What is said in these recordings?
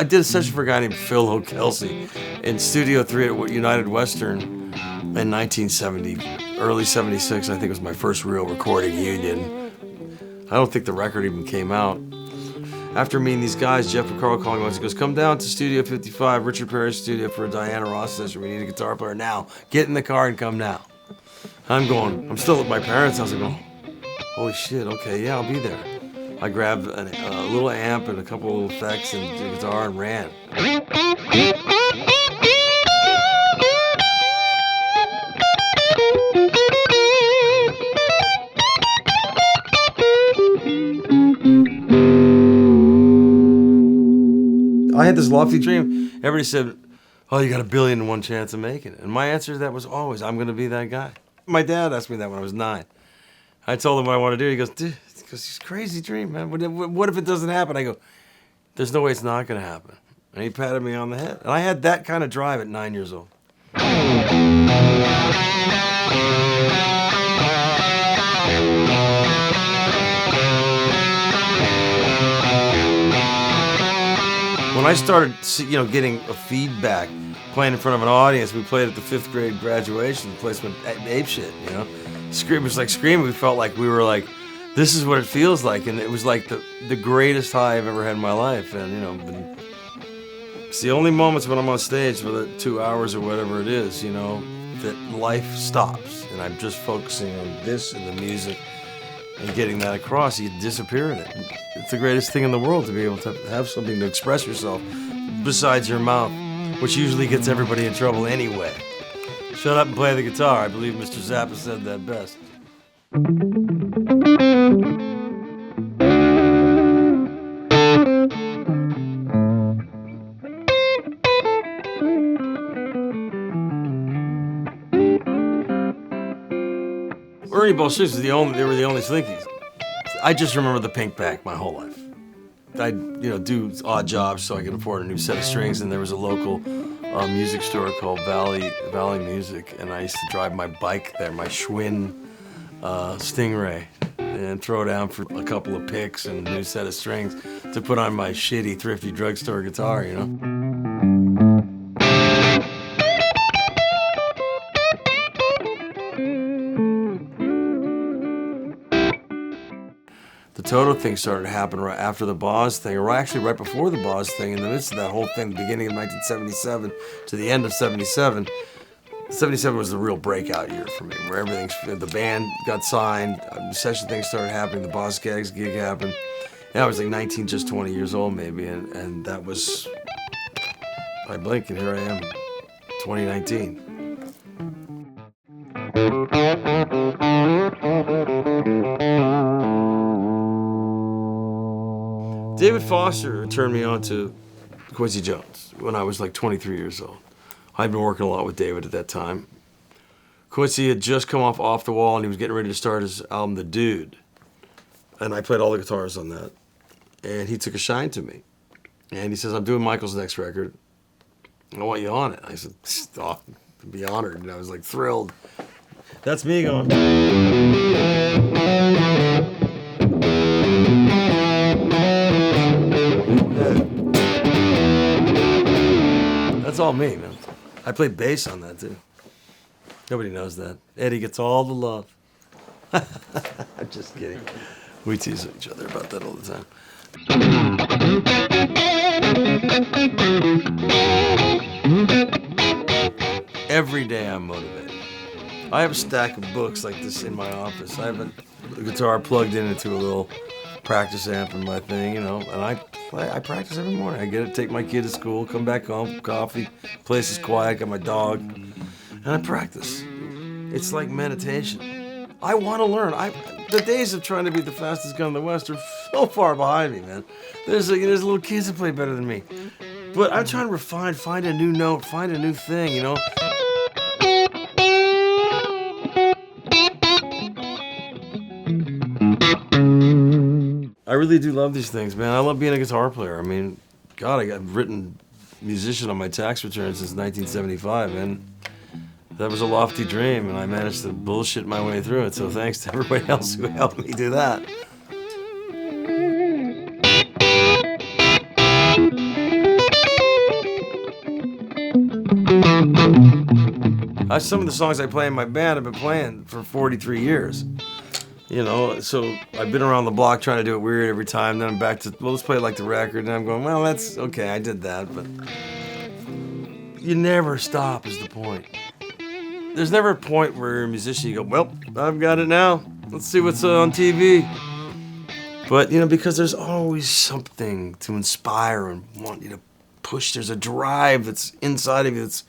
I did a session for a guy named Phil O'Kelsey in Studio 3 at United Western in 1970, early 76. I think it was my first real recording union. I don't think the record even came out. After meeting these guys, Jeff McCarl called me once. He goes, come down to Studio 55, Richard Perry's studio, for a Diana Ross session. We need a guitar player now. Get in the car and come now. I'm still at my parents' house. I go, holy shit, okay, yeah, I'll be there. I grabbed a little amp and a couple of effects and the guitar and ran. I had this lofty dream. Everybody said, oh, you got 1,000,000,001 chance of making it. And my answer to that was always, I'm going to be that guy. My dad asked me that when I was 9. I told him what I want to do. He goes, dude, it's a crazy dream, man. What if it doesn't happen? I go, there's no way it's not going to happen. And he patted me on the head. And I had that kind of drive at 9 years old. When I started, getting a feedback, playing in front of an audience, we played at the 5th grade graduation. The place went apeshit, It was like screaming. We felt like we were like, this is what it feels like. And it was like the greatest high I've ever had in my life. And, it's the only moments when I'm on stage for the 2 hours or whatever it is, that life stops. And I'm just focusing on this and the music and getting that across. You disappear in it. It's the greatest thing in the world to be able to have something to express yourself besides your mouth, which usually gets everybody in trouble anyway. Shut up and play the guitar. I believe Mr. Zappa said that best. Ernie Ball they were the only Slinkies. I just remember the pink bag my whole life. I'd do odd jobs so I could afford a new set of strings, and there was a local music store called Valley Music, and I used to drive my bike there, my Schwinn Stingray, and throw down for a couple of picks and a new set of strings to put on my shitty, thrifty drugstore guitar, The Toto thing started to happen right after the Boz thing, or actually right before the Boz thing, in the midst of that whole thing, the beginning of 1977 to the end of 77. 77 was the real breakout year for me, where the band got signed, the session things started happening, the Boz Skaggs gig happened. And I was like 19, just 20 years old maybe, and that was, I blink and here I am, 2019. David Foster turned me on to Quincy Jones when I was like 23 years old. I'd been working a lot with David at that time. Quincy had just come off the Wall, and he was getting ready to start his album, The Dude. And I played all the guitars on that. And he took a shine to me. And he says, I'm doing Michael's next record. I want you on it. I said, oh, I'd be honored. And I was like thrilled. That's me going. That's all me, man. I played bass on that, too. Nobody knows that. Eddie gets all the love. I'm just kidding. We tease each other about that all the time. Every day I'm motivated. I have a stack of books like this in my office. I have a guitar plugged into a little practice amp in my thing, and I practice every morning. I get to take my kid to school, come back home, coffee, place is quiet, got my dog, and I practice. It's like meditation. I want to learn. The days of trying to be the fastest gun in the West are so far behind me, man. There's little kids that play better than me. But I'm trying to refine, find a new note, find a new thing, I really do love these things, man. I love being a guitar player. I mean, God, I've written musician on my tax return since 1975, and that was a lofty dream, and I managed to bullshit my way through it, so thanks to everybody else who helped me do that. Some of the songs I play in my band I've been playing for 43 years. You know, so I've been around the block trying to do it weird every time. Then I'm back to, well, let's play like the record. And I'm going, well, that's okay, I did that. But you never stop is the point. There's never a point where you're a musician, you go, well, I've got it now. Let's see what's on TV. But, you know, because there's always something to inspire and want you to push. There's a drive that's inside of you that's,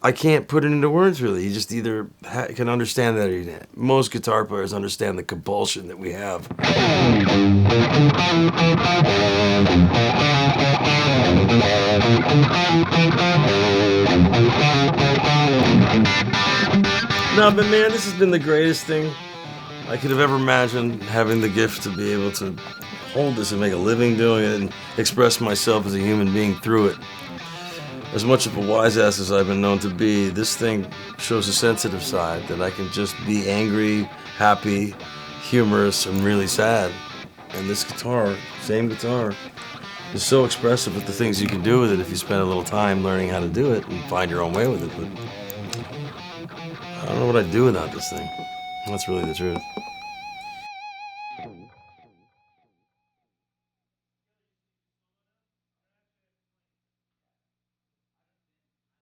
I can't put it into words, really. You just either can understand that or you can't. Most guitar players understand the compulsion that we have. No, but man, this has been the greatest thing I could have ever imagined, having the gift to be able to hold this and make a living doing it and express myself as a human being through it. As much of a wise ass as I've been known to be, this thing shows a sensitive side, that I can just be angry, happy, humorous, and really sad. And this guitar, same guitar, is so expressive with the things you can do with it if you spend a little time learning how to do it and find your own way with it. But I don't know what I'd do without this thing. That's really the truth.